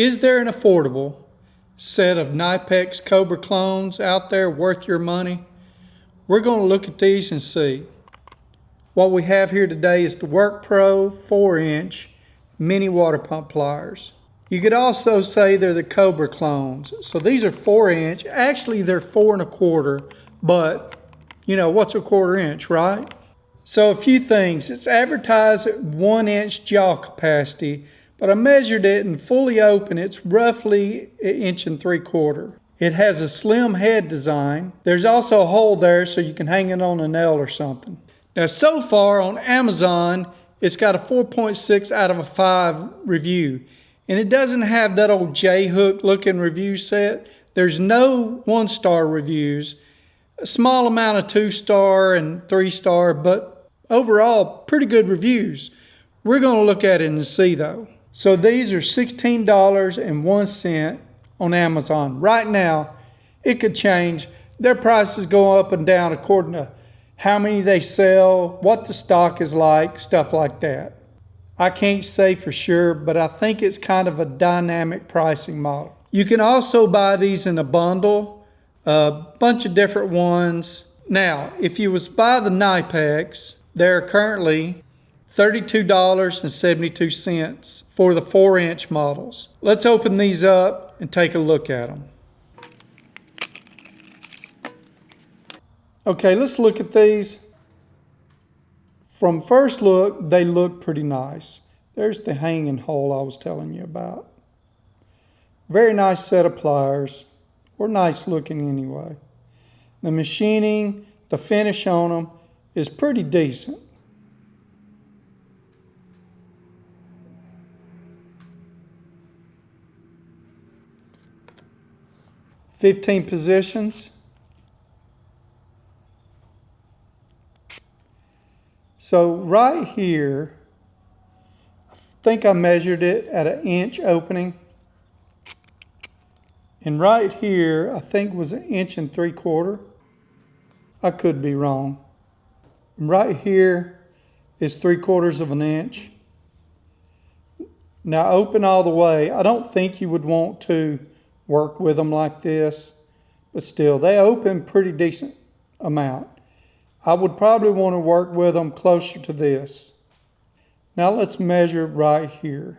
Is there an affordable set of Knipex Cobra clones out there worth your money? We're going to look at these and see. What we have here today is the WorkPro 4-inch mini water pump pliers. You could also say they're the Cobra clones. So these are 4-inch. Actually, they're 4 1/4, but you know, what's a 1/4 inch, right? So a few things. It's advertised at 1-inch jaw capacity, but I measured it and fully open, it's roughly 1 3/4 inches. It has a slim head design. There's also a hole there so you can hang it on a nail or something. Now, so far on Amazon, it's got a 4.6 out of a 5 review. And it doesn't have that old J-hook looking review set. There's no 1-star reviews. A small amount of 2-star and 3-star, but overall, pretty good reviews. We're going to look at it and see though. So these are $16.01 on Amazon. Right now, it could change. Their prices go up and down according to how many they sell, what the stock is like, stuff like that. I can't say for sure, but I think it's kind of a dynamic pricing model. You can also buy these in a bundle, a bunch of different ones. Now, if you was buy the Knipex, they're currently $32.72 for the 4-inch models. Let's open these up and take a look at them. Okay, let's look at these. From first look, they look pretty nice. There's the hanging hole I was telling you about. Very nice set of pliers, or nice looking anyway. The machining, the finish on them is pretty decent. "15 positions. So right here, I think I measured it at an inch opening. And right here, I think was 1 3/4 inches. I could be wrong. And right here is 3/4 of an inch. Now open all the way. I don't think you would want to work with them like this, but still, they open pretty decent amount. I would probably want to work with them closer to this. Now let's measure right here.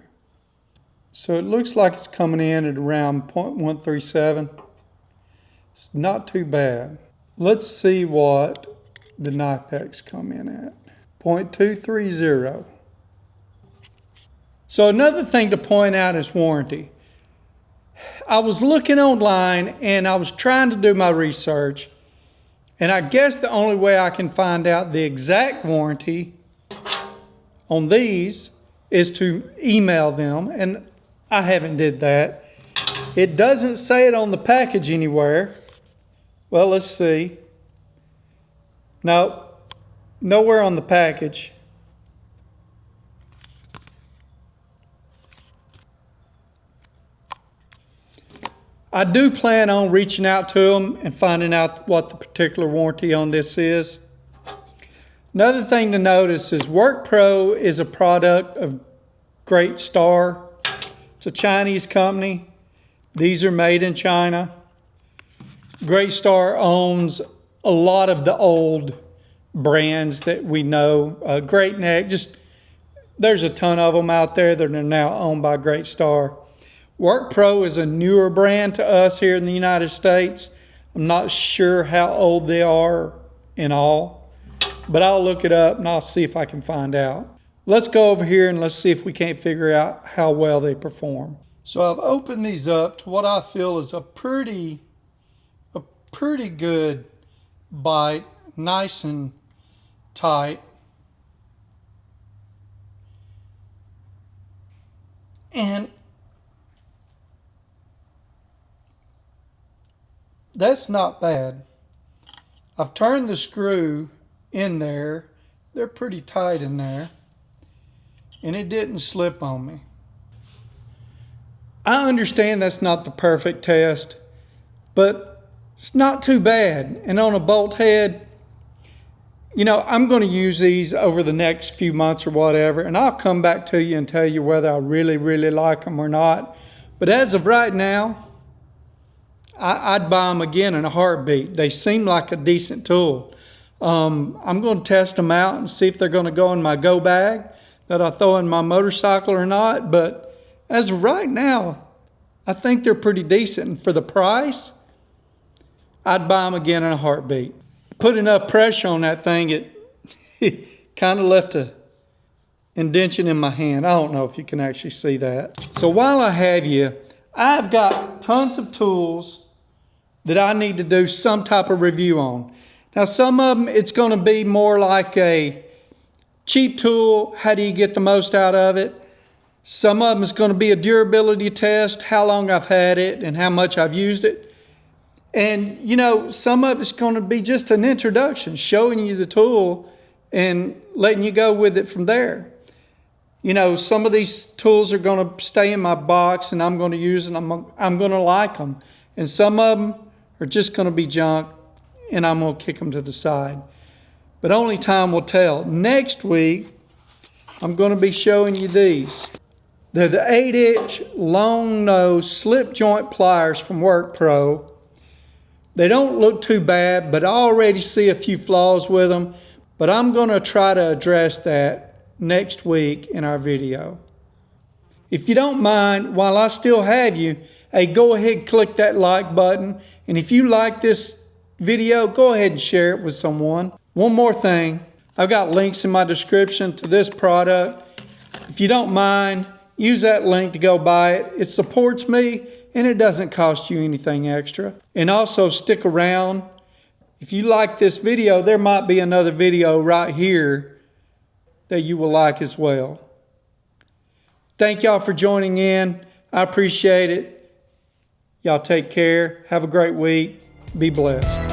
So it looks like it's coming in at around 0.137. It's not too bad. Let's see what the Knipex come in at. 0.230. So another thing to point out is warranty. I was looking online and I was trying to do my research. And I guess the only way I can find out the exact warranty on these is to email them, and I haven't did that. It doesn't say it on the package anywhere. Well, let's see. No, nowhere on the package. I do plan on reaching out to them and finding out what the particular warranty on this is. Another thing to notice is WorkPro is a product of Great Star. It's a Chinese company. These are made in China. Great Star owns a lot of the old brands that we know. Great Neck, just there's a ton of them out there that are now owned by Great Star. WorkPro is a newer brand to us here in the United States. I'm not sure how old they are in all, but I'll look it up and I'll see if I can find out. Let's go over here and let's see if we can't figure out how well they perform. So I've opened these up to what I feel is a pretty good bite, nice and tight. And that's not bad. I've turned the screw in there. They're pretty tight in there. And it didn't slip on me. I understand that's not the perfect test, but it's not too bad. And on a bolt head, you know, I'm going to use these over the next few months or whatever, and I'll come back to you and tell you whether I really, really like them or not. But as of right now, I'd buy them again in a heartbeat. They seem like a decent tool. I'm going to test them out and see if they're going to go in my go bag that I throw in my motorcycle or not. But as of right now, I think they're pretty decent. And for the price, I'd buy them again in a heartbeat. Put enough pressure on that thing, it kind of left a indention in my hand. I don't know if you can actually see that. So while I have you, I've got tons of tools that I need to do some type of review on. Now, some of them, it's going to be more like a cheap tool. How do you get the most out of it? Some of them is going to be a durability test, how long I've had it and how much I've used it. And, you know, some of it's going to be just an introduction, showing you the tool and letting you go with it from there. You know, some of these tools are going to stay in my box and I'm going to use them. I'm going to like them. And some of them are just going to be junk and I'm going to kick them to the side. But only time will tell. Next week, I'm going to be showing you these. They're the 8-inch long nose slip joint pliers from WorkPro. They don't look too bad, but I already see a few flaws with them. But I'm going to try to address that next week in our video. If you don't mind, while I still have you, hey, go ahead and click that like button. And if you like this video, go ahead and share it with someone. One more thing, I've got links in my description to this product. If you don't mind, use that link to go buy it. It supports me and it doesn't cost you anything extra. And also stick around. If you like this video, there might be another video right here that you will like as well. Thank y'all for joining in. I appreciate it. Y'all take care. Have a great week. Be blessed.